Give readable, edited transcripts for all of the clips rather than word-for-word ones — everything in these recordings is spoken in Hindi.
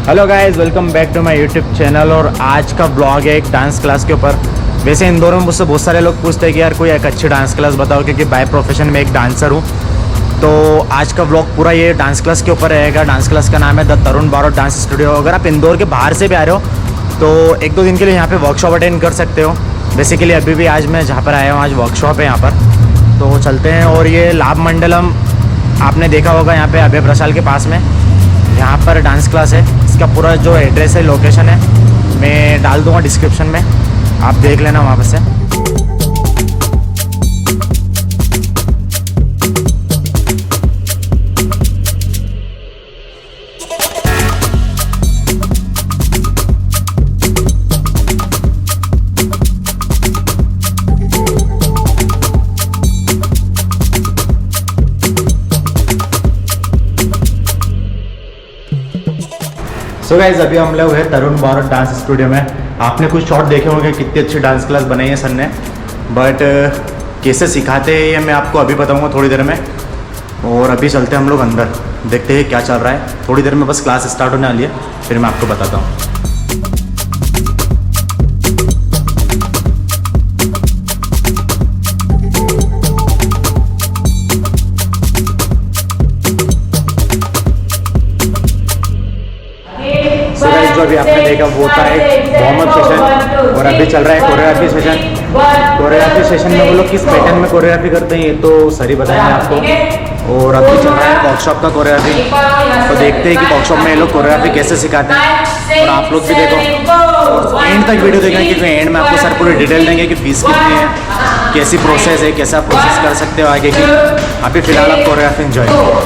Hello guys, welcome back to my YouTube channel. और आज का ब्लॉग है एक डांस क्लास के ऊपर। वैसे इंदौर में मुझसे बहुत सारे लोग पूछते हैं कि यार कोई एक अच्छी डांस क्लास बताओ, क्योंकि बाय प्रोफेशन में एक डांसर हूँ। तो आज का ब्लॉग पूरा ये डांस क्लास के ऊपर रहेगा। डांस क्लास का नाम है the Tarun Barot dance studio. अगर आप इंदौर के बाहर से भी आ रहे हो तो एक दो दिन के लिए यहाँ पे वर्कशॉप अटेंड कर सकते हो। बेसिकली अभी भी आज मैं जहाँ पर आया हूँ, आज वर्कशॉप है यहाँ पर, तो चलते हैं। और ये लाभ मंडलम आपने देखा होगा यहाँ पे अभय प्रसाद के पास में, यहाँ पर डांस क्लास है। इसका पूरा जो एड्रेस है, लोकेशन है, मैं डाल दूँगा डिस्क्रिप्शन में, आप देख लेना वहाँ पर से। सो गाइज, अभी हम लोग हैं तरुण बारोट डांस स्टूडियो में। आपने कुछ शॉट देखे होंगे, कितनी अच्छी डांस क्लास बनाई है सर ने, बट कैसे सिखाते हैं ये मैं आपको अभी बताऊंगा थोड़ी देर में। और अभी चलते हैं हम लोग अंदर, देखते हैं क्या चल रहा है। थोड़ी देर में बस क्लास स्टार्ट होने वाली है, फिर मैं आपको बताता हूँ। जो अभी आपने देखा वो था एक वार्म अप सेशन, और अभी चल रहा है कोरियोग्राफी सेशन। कोरियोग्राफी सेशन में वो लोग किस पैटर्न में कोरियोग्राफी करते हैं ये तो सर ही बताएंगे आपको। और अभी चल रहा है वर्कशॉप का कोरियोग्राफी, तो देखते हैं कि वर्कशॉप में ये लोग कोरियोग्राफी कैसे सिखाते हैं। और आप लोग भी देखो और एंड तक वीडियो देखेंगे, क्योंकि एंड में आपको सर पूरी डिटेल देंगे कि फीस कितनी है, कैसी प्रोसेस है, कैसे आप प्रोसेस कर सकते हो आगे की। अभी फिलहाल आप कोरियोग्राफी एंजॉय करो।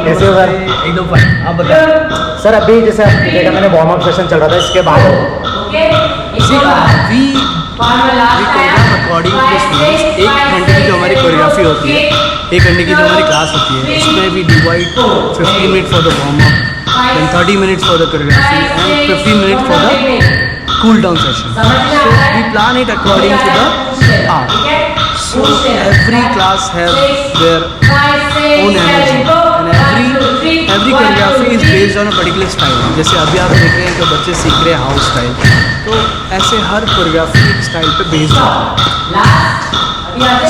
कैसे हो सर? एकदम फाइन, आप बताएं। सर अभी जैसे आपने देखा मैंने वार्म अप सेशन चल रहा था, इसके बाद अकॉर्डिंग टू स्टूडेंट्स 1 घंटे की जो हमारी कोरियोग्राफी होती है, 1 घंटे की जो हमारी क्लास होती है, उसमें we divide 15 minute for the warm up, देन 30 minutes for the choreography and 15 minute for the cool down session. So we plan it according to the art. So every class has their own energy and every choreography is based on a particular style. जैसे अभी आप देख रहे हैं कि बच्चे सीख रहे हैं हाउस स्टाइल, तो ऐसे हर कोरियोग्राफी एक स्टाइल पे बेस्ड है।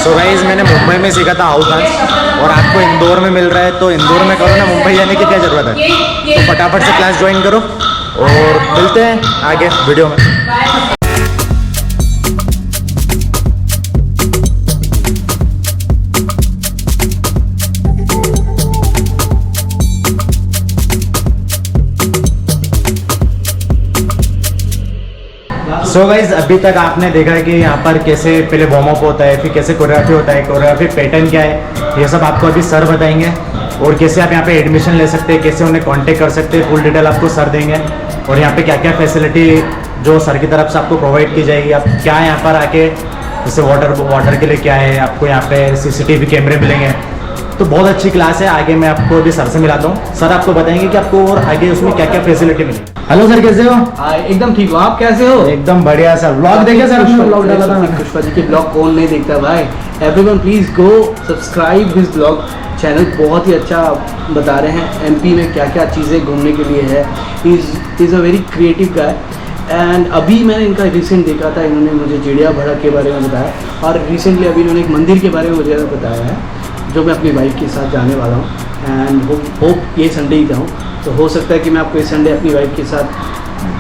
सो गाइस, मैंने मुंबई में सीखा था हाउस डांस, और आपको इंदौर में मिल रहा है, तो इंदौर में करो ना, मुंबई जाने की क्या ज़रूरत है। तो फटाफट से क्लास ज्वाइन करो और मिलते हैं आगे वीडियो में। सो गाइज, अभी तक आपने देखा है कि यहाँ पर कैसे पहले वार्म अप होता है, फिर कैसे कोरियोग्राफी होता है, कोरियोग्राफी पैटर्न क्या है, ये सब आपको अभी सर बताएंगे। और कैसे आप यहाँ पे एडमिशन ले सकते हैं, कैसे उन्हें कांटेक्ट कर सकते हैं, फुल डिटेल आपको सर देंगे। और यहाँ पे क्या क्या फैसिलिटी जो सर की तरफ से आपको प्रोवाइड की जाएगी, आप क्या यहाँ पर आके, जैसे वाटर के लिए क्या है, आपको यहाँ पे CCTV कैमरे मिलेंगे। तो बहुत अच्छी क्लास है। आगे मैं आपको अभी सर से मिलाता हूँ, सर आपको बताएंगे कि आपको और आगे उसमें क्या क्या फैसिलिटी मिलेगी। हेलो सर, कैसे हो? एकदम ठीक हो, आप कैसे हो? एकदम बढ़िया सर। ब्लॉग देखे सर? ब्लॉग डाला था पुष्पा जी के ब्लॉग कौन नहीं देखता भाई। Everyone please go subscribe his blog channel, बहुत ही अच्छा बता रहे हैं MP में क्या क्या चीज़ें घूमने के लिए है। Is a very creative guy. And अभी मैंने इनका रिसेंट देखा था, इन्होंने मुझे चिड़िया भड़ा के बारे में बताया, और रिसेंटली अभी इन्होंने एक मंदिर के बारे में मुझे बताया है, जो मैं अपनी वाइफ के साथ जाने वाला हूँ। एंड होप ये संडे ही जाऊँ, तो हो सकता है कि मैं आपको इस संडे अपनी वाइफ के साथ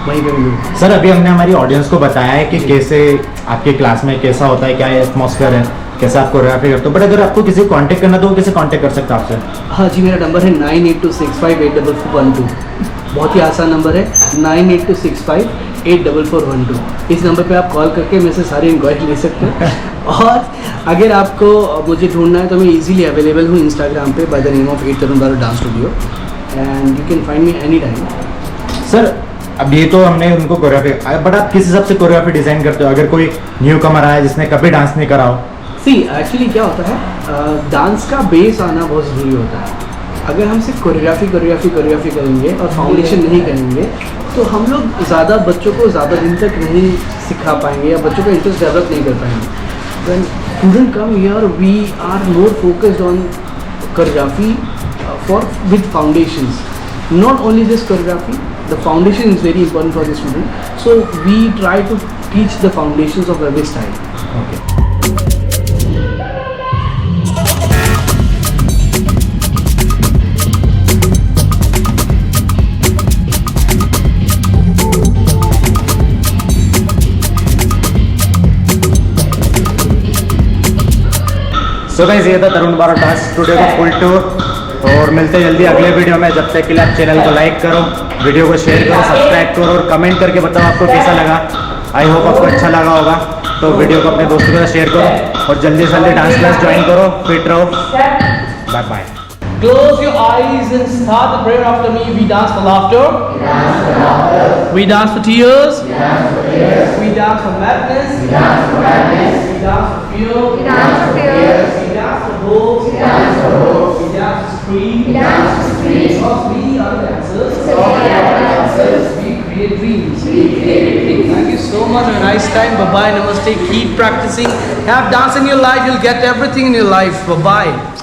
वहीं पे मिलूँ। सर अभी हमने हमारी ऑडियंस को बताया है कि कैसे आपकी क्लास में कैसा होता है, क्या एटमॉस्फेयर है, कैसे आप कोरियोग्राफी करते हो, बट अगर आपको किसी को कांटेक्ट करना तो वो कैसे कांटेक्ट कर सकते हैं आपसे? हाँ जी, मेरा नंबर है 9826584412। बहुत ही आसान नंबर है, 9826584412। इस नंबर पे आप कॉल करके मेरे से सारी इंक्वायरी ले सकते हैं। और अगर आपको मुझे ढूंढना है तो मैं इजीली अवेलेबल हूँ इंस्टाग्राम पे by the name of Tarun Barot dance studio. and you can find me anytime. Sir अब ये तो हमने उनको कोरियोग्राफी, बट आप किस हिसाब से कोरियोग्राफी डिजाइन करते हो अगर कोई न्यू कमर आया जिसने कभी डांस नहीं करा हो? सी एक्चुअली क्या होता है, डांस का बेस आना बहुत ज़रूरी होता है. अगर हम सिर्फ कोरियोग्राफी करेंगे और फाउंडेशन नहीं करेंगे तो हम लोग ज़्यादा बच्चों को ज़्यादा दिन तक नहीं सिखा पाएंगे या बच्चों का इंटरेस्ट डेवलप नहीं कर पाएंगे. When student come here we are more focused on choreography for with foundations. Not only this choreography, the foundation is very important for the student. So we try to teach the foundations of every style. Okay. So guys ये था तरुण बारोट डांस स्टूडियो का फुल टूर, और मिलते हैं जल्दी अगले वीडियो में. जब तक के लिए आप चैनल को लाइक करो, वीडियो को शेयर करो, सब्सक्राइब करो और कमेंट करके बताओ आपको कैसा लगा. आई होप आपको अच्छा लगा होगा. तो वीडियो को अपने दोस्तों के साथ शेयर करो और जल्दी से जल्दी डांस क्लास ज्वाइन करो. फिट रहो. Bye bye. Close your eyes and start the prayer after me. We dance for laughter. We dance for tears. We dance for madness. We dance for fear. We dance for hope. We dance for scream. Because we are the dancers. We create dreams. Thank you so much. Have a nice time. Bye bye. Namaste. Keep practicing. Have dance in your life. You'll get everything in your life. Bye bye.